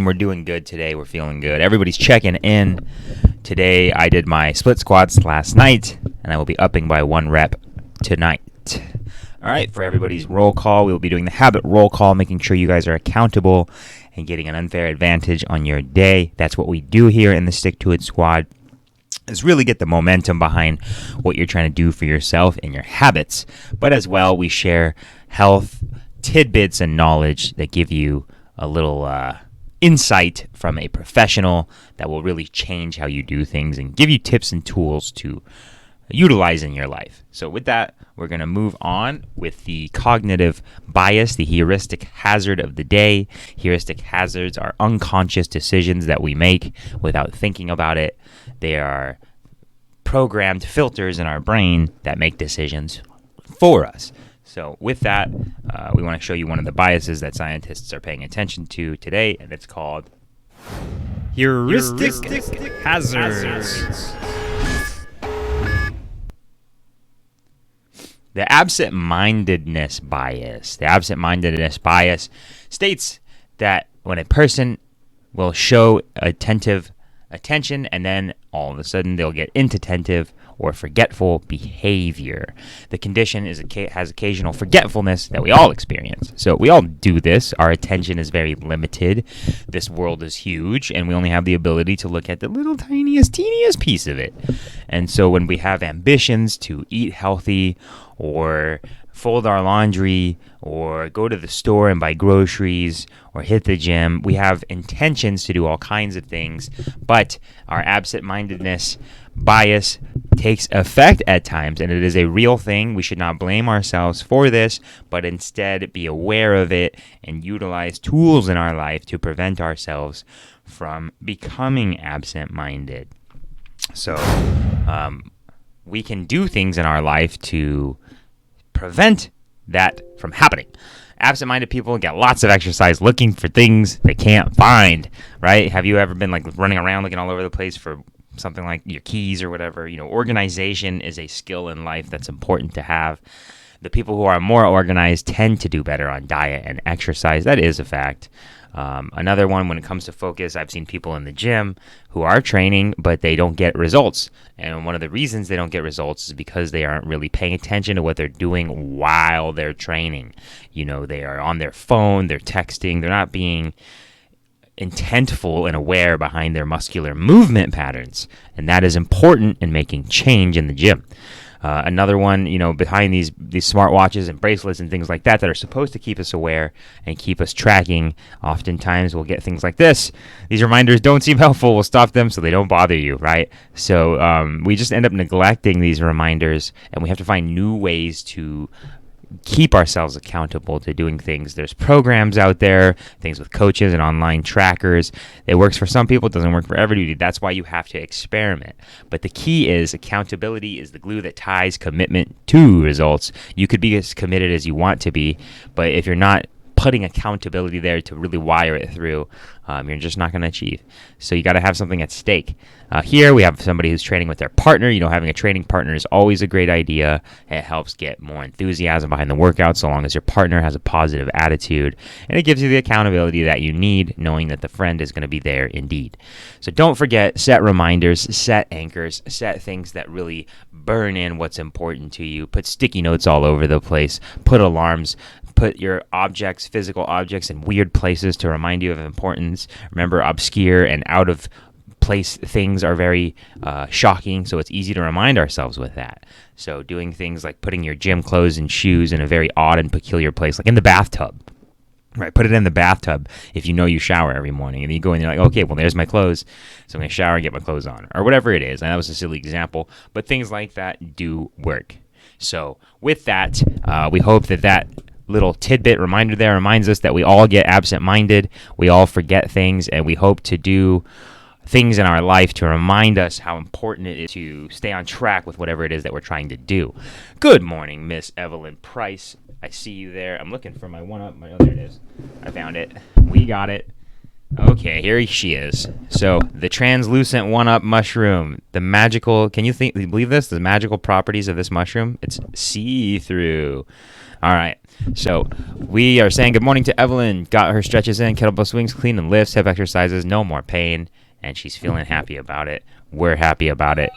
We're doing good today. We're feeling good. Everybody's checking in. Today I did my split squats last night, and I will be upping by 1 rep tonight. All right, for everybody's roll call, we will be doing the habit roll call, making sure you guys are accountable and getting an unfair advantage on your day. That's what we do here in the Stick to It Squad, is really get the momentum behind what you're trying to do for yourself and your habits. But as well, we share health tidbits and knowledge that give you a little insight from a professional that will really change how you do things and give you tips and tools to utilize in your life. So with that, we're going to move on with the cognitive bias, the heuristic hazard of the day. Heuristic hazards are unconscious decisions that we make without thinking about it. They are programmed filters in our brain that make decisions for us. So with that, we want to show you one of the biases that scientists are paying attention to today, and it's called Heuristic Hazards. The absent-mindedness bias. The absent-mindedness bias states that when a person will show attentive attention and then all of a sudden they'll get inattentive or forgetful behavior. The condition has occasional forgetfulness that we all experience. So we all do this. Our attention is very limited. This world is huge, and we only have the ability to look at the little tiniest, teeniest piece of it. And so when we have ambitions to eat healthy or fold our laundry or go to the store and buy groceries or hit the gym, we have intentions to do all kinds of things, but our absent-mindedness bias takes effect at times, and it is a real thing. We should not blame ourselves for this, but instead be aware of it and utilize tools in our life to prevent ourselves from becoming absent-minded. So we can do things in our life to prevent that from happening. Absent-minded people get lots of exercise looking for things they can't find, right? Have you ever been like running around looking all over the place for something like your keys or whatever? You know, organization is a skill in life that's important to have. The people who are more organized tend to do better on diet and exercise. That is a fact. Another one, when it comes to focus, I've seen people in the gym who are training, but they don't get results. And one of the reasons they don't get results is because they aren't really paying attention to what they're doing while they're training. You know, they are on their phone, they're texting, they're not being intentful and aware behind their muscular movement patterns. And that is important in making change in the gym. Another one, you know, behind these smartwatches and bracelets and things like that are supposed to keep us aware and keep us tracking, oftentimes we'll get things like this. These reminders don't seem helpful. We'll stop them so they don't bother you, right? So we just end up neglecting these reminders, and we have to find new ways to keep ourselves accountable to doing things. There's programs out there, things with coaches and online trackers. It works for some people, it doesn't work for everybody. That's why you have to experiment. But the key is accountability is the glue that ties commitment to results. You could be as committed as you want to be, but if you're not putting accountability there to really wire it through, you're just not going to achieve. So you got to have something at stake. Here we have somebody who's training with their partner. You know, having a training partner is always a great idea. It helps get more enthusiasm behind the workout so long as your partner has a positive attitude. And it gives you the accountability that you need, knowing that the friend is going to be there indeed. So don't forget, set reminders, set anchors, set things that really burn in what's important to you. Put sticky notes all over the place. Put alarms. Put your objects, physical objects, in weird places to remind you of importance. Remember, obscure and out of place things are very shocking, so it's easy to remind ourselves with that. So doing things like putting your gym clothes and shoes in a very odd and peculiar place, like in the bathtub. Right, put it in the bathtub if you know you shower every morning, and then you go in and you're like, okay, well, there's my clothes, so I'm going to shower and get my clothes on, or whatever it is. And that was a silly example, but things like that do work. So with that, we hope that little tidbit reminder there reminds us that we all get absent-minded, we all forget things, and we hope to do things in our life to remind us how important it is to stay on track with whatever it is that we're trying to do. Good morning, Miss Evelyn Price. I see you there. I'm looking for my one-up. Oh, there it is. I found it. We got it. Okay, here she is. So the translucent one-up mushroom, the magical. Can you believe this? The magical properties of this mushroom. It's see-through. All right. So we are saying good morning to Evelyn. Got her stretches in, kettlebell swings clean and lifts, hip exercises, no more pain, and she's feeling happy about it. We're happy about it.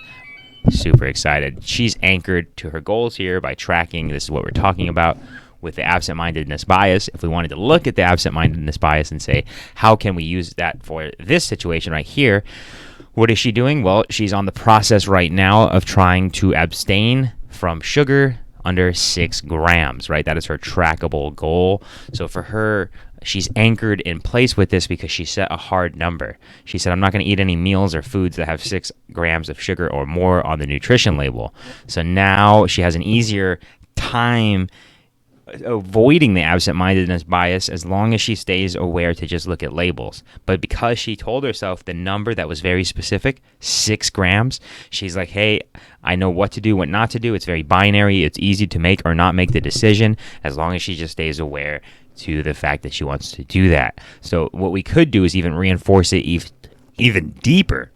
Super excited. She's anchored to her goals here by tracking. This is what we're talking about with the absent-mindedness bias. If we wanted to look at the absent-mindedness bias and say, how can we use that for this situation right here? What is she doing? Well, she's on the process right now of trying to abstain from sugar under 6 grams, right? That is her trackable goal. So for her, she's anchored in place with this because she set a hard number. She said, I'm not going to eat any meals or foods that have 6 grams of sugar or more on the nutrition label. So now she has an easier time avoiding the absent-mindedness bias as long as she stays aware to just look at labels. But because she told herself the number that was very specific, 6 grams, she's like, hey, I know what to do, what not to do. It's very binary. It's easy to make or not make the decision as long as she just stays aware to the fact that she wants to do that. So what we could do is even reinforce it even deeper.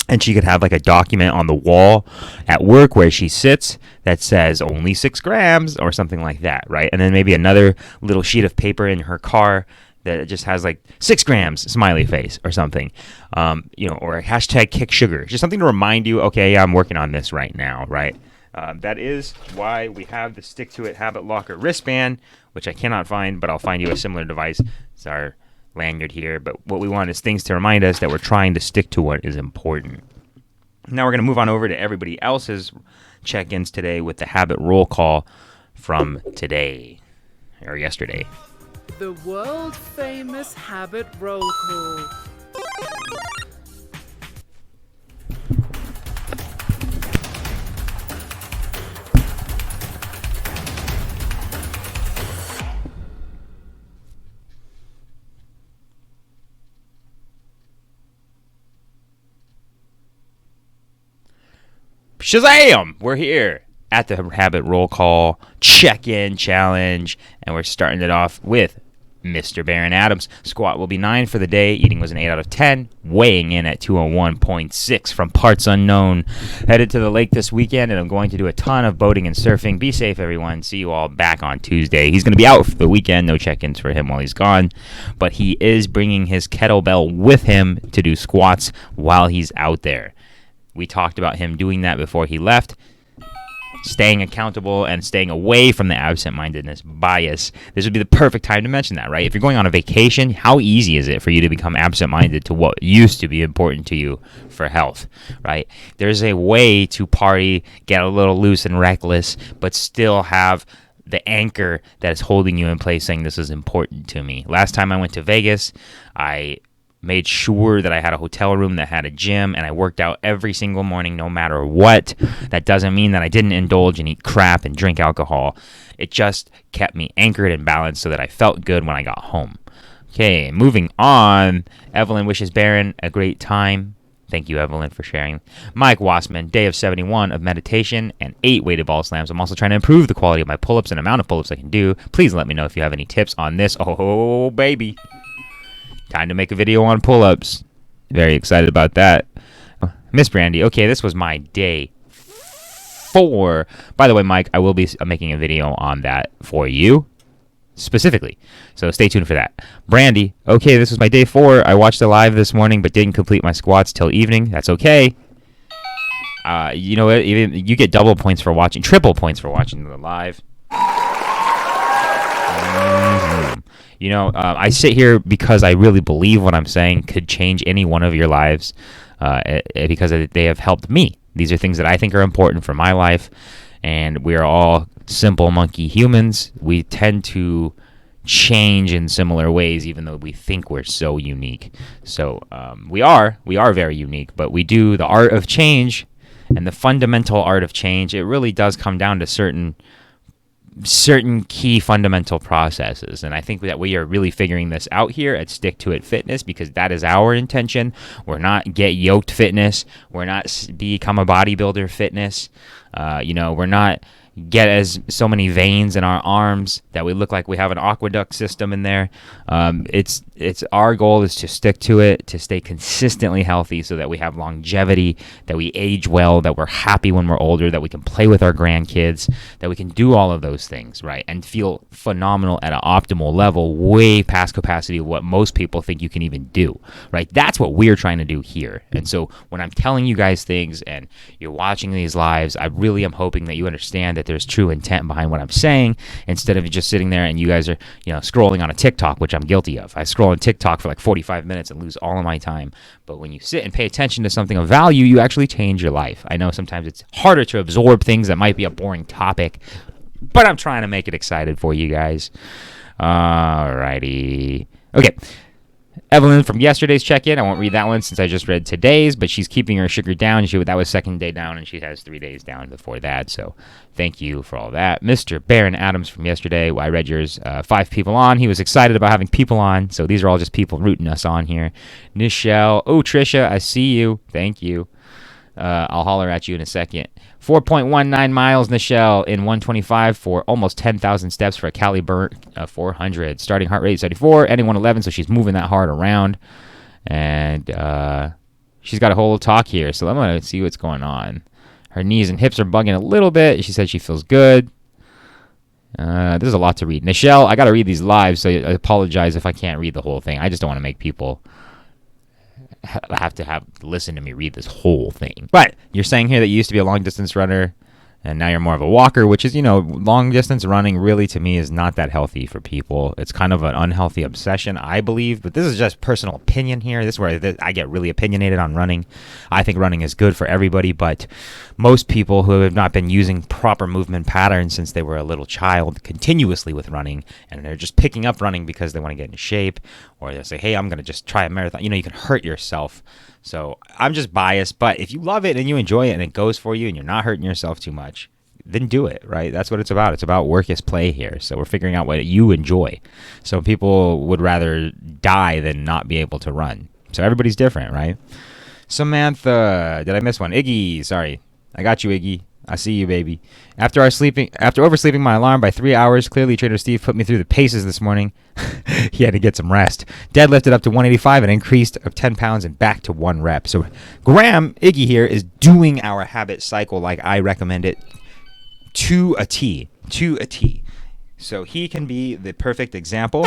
And she could have like a document on the wall at work where she sits that says only 6 grams or something like that, right? And then maybe another little sheet of paper in her car that just has like 6 grams, smiley face or something, or a hashtag kick sugar. Just something to remind you, okay, yeah, I'm working on this right now, right? That is why we have the Stick to It Habit Locker wristband, which I cannot find, but I'll find you a similar device. It's our lanyard here, but what we want is things to remind us that we're trying to stick to what is important. Now we're going to move on over to everybody else's check-ins today with the habit roll call from today or yesterday. The world famous habit roll call. Shazam! We're here at the habit roll call check-in challenge, and we're starting it off with Mr. Baron Adams. Squat will be 9 for the day. Eating was an 8 out of 10. Weighing in at 201.6 from parts unknown. Headed to the lake this weekend, and I'm going to do a ton of boating and surfing. Be safe, everyone. See you all back on Tuesday. He's going to be out for the weekend. No check-ins for him while he's gone, but he is bringing his kettlebell with him to do squats while he's out there. We talked about him doing that before he left, staying accountable and staying away from the absent-mindedness bias. This would be the perfect time to mention that, right? If you're going on a vacation, how easy is it for you to become absent-minded to what used to be important to you for health, right? There's a way to party, get a little loose and reckless, but still have the anchor that is holding you in place saying this is important to me. Last time I went to Vegas, I made sure that I had a hotel room that had a gym, and I worked out every single morning no matter what. That doesn't mean that I didn't indulge and eat crap and drink alcohol. It just kept me anchored and balanced so that I felt good when I got home. Okay, moving on. Evelyn wishes Baron a great time. Thank you, Evelyn, for sharing. Mike Wassman, day of 71 of meditation and 8 weighted ball slams. I'm also trying to improve the quality of my pull-ups and amount of pull-ups I can do. Please let me know if you have any tips on this. Oh, baby. Time to make a video on pull-ups. Very excited about that. Miss Brandy, okay, this was my day 4. By the way, Mike, I will be making a video on that for you specifically. So stay tuned for that. Brandy, okay, this was my day 4. I watched the live this morning but didn't complete my squats till evening. That's okay. You know what? You get double points for watching, triple points for watching the live. You know, I sit here because I really believe what I'm saying could change any one of your lives because they have helped me. These are things that I think are important for my life, and we are all simple monkey humans. We tend to change in similar ways, even though we think we're so unique. So we are very unique, but we do the art of change, and the fundamental art of change, it really does come down to certain key fundamental processes, and I think that we are really figuring this out here at Stick to It Fitness because that is our intention. We're not get yoked fitness. We're not become a bodybuilder fitness. We're not get as so many veins in our arms that we look like we have an aqueduct system in there. It's our goal is to stick to it, to stay consistently healthy so that we have longevity, that we age well, that we're happy when we're older, that we can play with our grandkids, that we can do all of those things, right? And feel phenomenal at an optimal level, way past capacity of what most people think you can even do, right? That's what we're trying to do here. And so when I'm telling you guys things and you're watching these lives, I really am hoping that you understand that there's true intent behind what I'm saying, instead of just sitting there and you guys are, scrolling on a TikTok, which I'm guilty of. I scroll on TikTok for like 45 minutes and lose all of my time. But when you sit and pay attention to something of value, you actually change your life. I know sometimes it's harder to absorb things that might be a boring topic, but I'm trying to make it excited for you guys. Alrighty. Okay. Evelyn from yesterday's check-in. I won't read that one since I just read today's, but she's keeping her sugar down. That was second day down, and she has 3 days down before that. So thank you for all that. Mr. Baron Adams from yesterday. I read yours. 5 people on. He was excited about having people on. So these are all just people rooting us on here. Nichelle. Oh, Trisha, I see you. Thank you. I'll holler at you in a second. 4.19 miles, Nichelle, in 125 for almost 10,000 steps for a Cali burn 400. Starting heart rate 74, ending 111, so she's moving that heart around. And she's got a whole talk here, so I'm going to see what's going on. Her knees and hips are bugging a little bit. She said she feels good. There's a lot to read. Nichelle, I got to read these live, so I apologize if I can't read the whole thing. I just don't want to make people have to listen to me read this whole thing. But you're saying here that you used to be a long distance runner and now you're more of a walker, which is, long distance running really to me is not that healthy for people. It's kind of an unhealthy obsession, I believe, but this is just personal opinion here. This is where I get really opinionated on running. I think running is good for everybody, but most people who have not been using proper movement patterns since they were a little child continuously with running, and they're just picking up running because they want to get in shape, or they say, hey, I'm going to just try a marathon. You can hurt yourself. So I'm just biased, but if you love it and you enjoy it and it goes for you and you're not hurting yourself too much, then do it, right? That's what it's about. It's about work as play here. So we're figuring out what you enjoy. So people would rather die than not be able to run. So everybody's different, right? Samantha, did I miss one? Iggy, sorry. I got you, Iggy. I see you, baby. After oversleeping my alarm by 3 hours, clearly Trader Steve put me through the paces this morning. He had to get some rest. Deadlifted up to 185 and increased of 10 pounds and back to 1 rep. So Graham, Iggy here, is doing our habit cycle like I recommend it to a T. To a T. So he can be the perfect example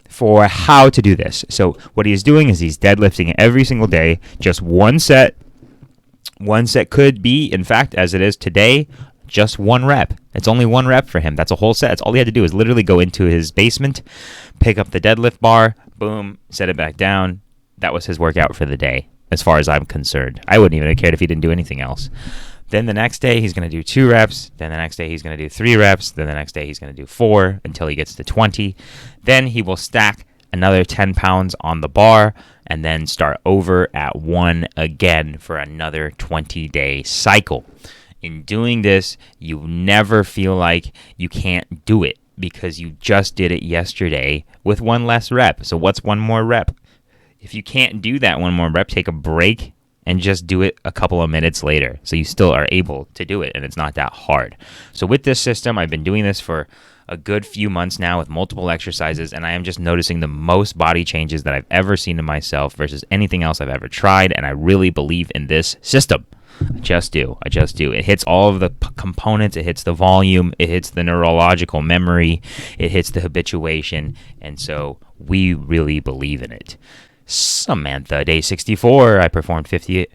for how to do this. So what he's doing is he's deadlifting every single day, just one set. One set could be, in fact, as it is today, just 1 rep. It's only 1 rep for him. That's a whole set. That's all he had to do is literally go into his basement, pick up the deadlift bar, boom, set it back down. That was his workout for the day, as far as I'm concerned. I wouldn't even have cared if he didn't do anything else. Then the next day, he's going to do 2 reps. Then the next day, he's going to do 3 reps. Then the next day, he's going to do 4 until he gets to 20. Then he will stack another 10 pounds on the bar and then start over at 1 again for another 20-day cycle. In doing this, you never feel like you can't do it because you just did it yesterday with 1 less rep. So what's 1 more rep? If you can't do that 1 more rep, take a break and just do it a couple of minutes later. So you still are able to do it, and it's not that hard. So with this system, I've been doing this for a good few months now with multiple exercises, and I am just noticing the most body changes that I've ever seen in myself versus anything else I've ever tried, and I really believe in this system. I just do. It hits all of the components. It hits the volume. It hits the neurological memory. It hits the habituation, and so we really believe in it. Samantha, day 64, I performed 50%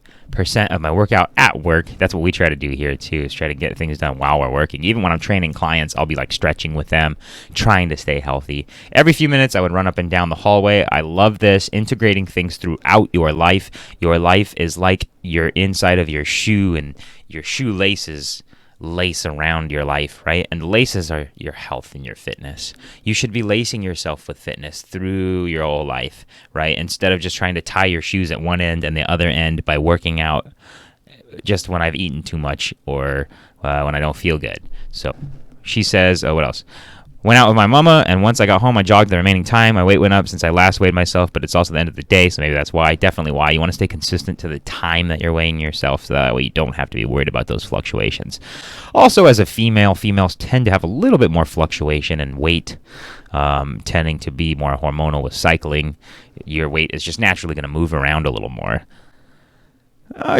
of my workout at work. That's what we try to do here too, is try to get things done while we're working. Even when I'm training clients, I'll be like stretching with them, trying to stay healthy. Every few minutes, I would run up and down the hallway. I love this, integrating things throughout your life. Your life is like your inside of your shoe, and your shoelaces lace around your life, right? And the laces are your health and your fitness. You should be lacing yourself with fitness through your whole life, right? Instead of just trying to tie your shoes at one end and the other end by working out just when I've eaten too much or when I don't feel good. So she says, what else? Went out with my mama, and once I got home, I jogged the remaining time. My weight went up since I last weighed myself, but it's also the end of the day, so maybe that's why. Definitely why. You want to stay consistent to the time that you're weighing yourself, so that way you don't have to be worried about those fluctuations. Also, as a female, females tend to have a little bit more fluctuation in weight, tending to be more hormonal with cycling. Your weight is just naturally going to move around a little more.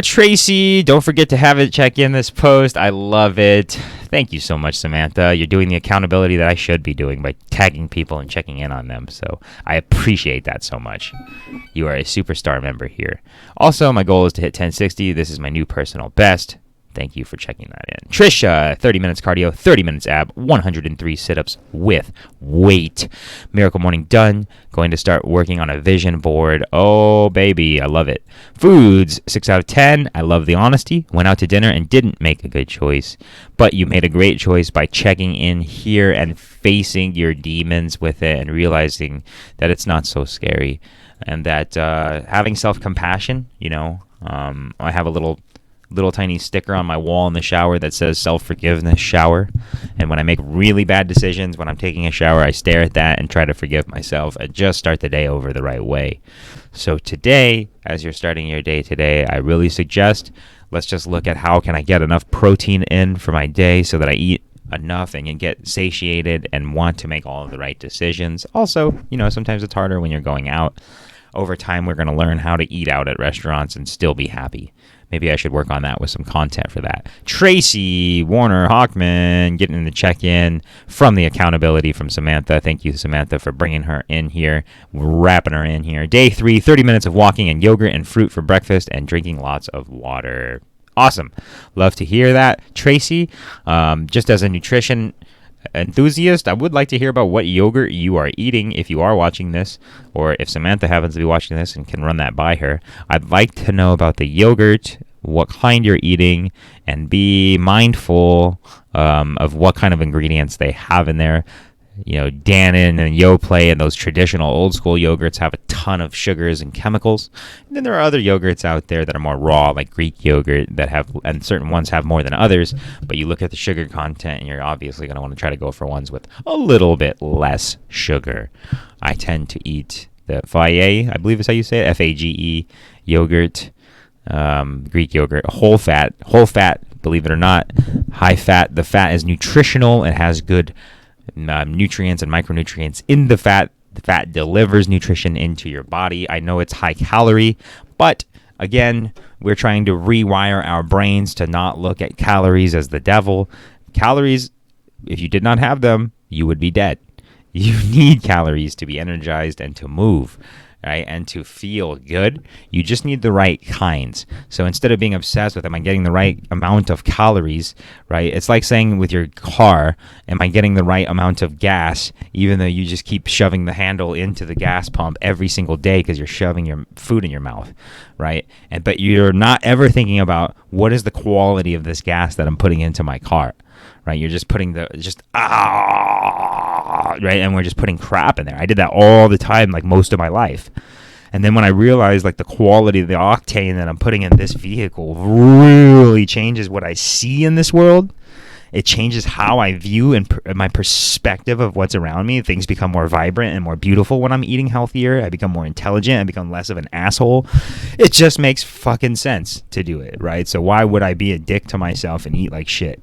Tracy, don't forget to have it check in this post. I love it. Thank you so much, Samantha. You're doing the accountability that I should be doing by tagging people and checking in on them. So I appreciate that so much. You are a superstar member here. Also, my goal is to hit 1060. This is my new personal best. Thank you for checking that in. Trisha, 30 minutes cardio, 30 minutes ab, 103 sit-ups with weight. Miracle Morning done. Going to start working on a vision board. Oh, baby, I love it. Foods, 6 out of 10. I love the honesty. Went out to dinner and didn't make a good choice. But you made a great choice by checking in here and facing your demons with it and realizing that it's not so scary. And that having self-compassion, I have a little tiny sticker on my wall in the shower that says self-forgiveness shower. And when I make really bad decisions when I'm taking a shower, I stare at that and try to forgive myself and just start the day over the right way. So today, as you're starting your day today, I really suggest let's just look at how can I get enough protein in for my day so that I eat enough and you get satiated and want to make all of the right decisions. Also, sometimes it's harder when you're going out. Over time, we're going to learn how to eat out at restaurants and still be happy. Maybe I should work on that with some content for that. Tracy Warner Hawkman getting in the check-in from the accountability from Samantha. Thank you, Samantha, for bringing her in here, wrapping her in here. Day 3, 30 minutes of walking and yogurt and fruit for breakfast and drinking lots of water. Awesome. Love to hear that. Tracy, just as a nutrition enthusiast, I would like to hear about what yogurt you are eating if you are watching this, or if Samantha happens to be watching this and can run that by her. I'd like to know about the yogurt, what kind you're eating, and be mindful of what kind of ingredients they have in there. Dannon and Yoplait and those traditional old school yogurts have a ton of sugars and chemicals. And then there are other yogurts out there that are more raw, like Greek yogurt, and certain ones have more than others. But you look at the sugar content, and you're obviously going to want to try to go for ones with a little bit less sugar. I tend to eat the Fage, I believe is how you say it, Fage yogurt, Greek yogurt, whole fat, believe it or not, high fat. The fat is nutritional. It has good nutrients and micronutrients in the fat. The fat delivers nutrition into your body. I know it's high calorie, but again, we're trying to rewire our brains to not look at calories as the devil. Calories, if you did not have them, you would be dead. You need calories to be energized and to move, right? And to feel good. You just need the right kinds. So instead of being obsessed with, am I getting the right amount of calories, right? It's like saying with your car, am I getting the right amount of gas, even though you just keep shoving the handle into the gas pump every single day because you're shoving your food in your mouth, right? But you're not ever thinking about what is the quality of this gas that I'm putting into my car, right? You're just putting right? And we're just putting crap in there. I did that all the time, like most of my life. And then when I realized like the quality of the octane that I'm putting in this vehicle really changes what I see in this world. It changes how I view and my perspective of what's around me. Things become more vibrant and more beautiful when I'm eating healthier. I become more intelligent. I become less of an asshole. It just makes fucking sense to do it, right? So why would I be a dick to myself and eat like shit?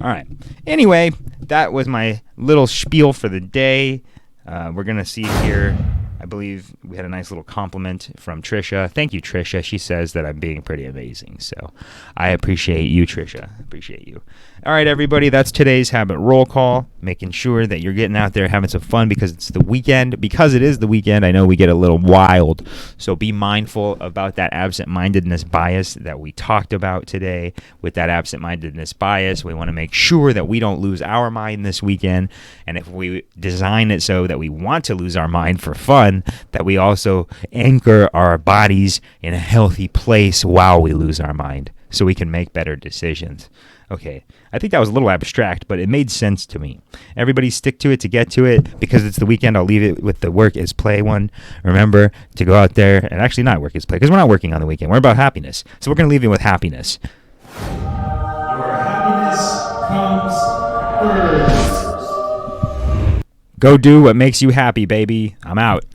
All right. Anyway, that was my little spiel for the day. We're going to see here. I believe we had a nice little compliment from Trisha. Thank you, Trisha. She says that I'm being pretty amazing. So I appreciate you, Trisha. Appreciate you. All right, everybody. That's today's Habit Roll Call. Making sure that you're getting out there having some fun because it's the weekend. Because it is the weekend, I know we get a little wild. So be mindful about that absent-mindedness bias that we talked about today. With that absent-mindedness bias, we want to make sure that we don't lose our mind this weekend. And if we design it so that we want to lose our mind for fun, that we also anchor our bodies in a healthy place while we lose our mind so we can make better decisions. Okay, I think that was a little abstract, but it made sense to me. Everybody stick to it to get to it. Because it's the weekend, I'll leave it with the work is play one. Remember to go out there and actually not work is play because we're not working on the weekend. We're about happiness. So we're going to leave you with happiness. Your happiness comes first. Go do what makes you happy, baby. I'm out.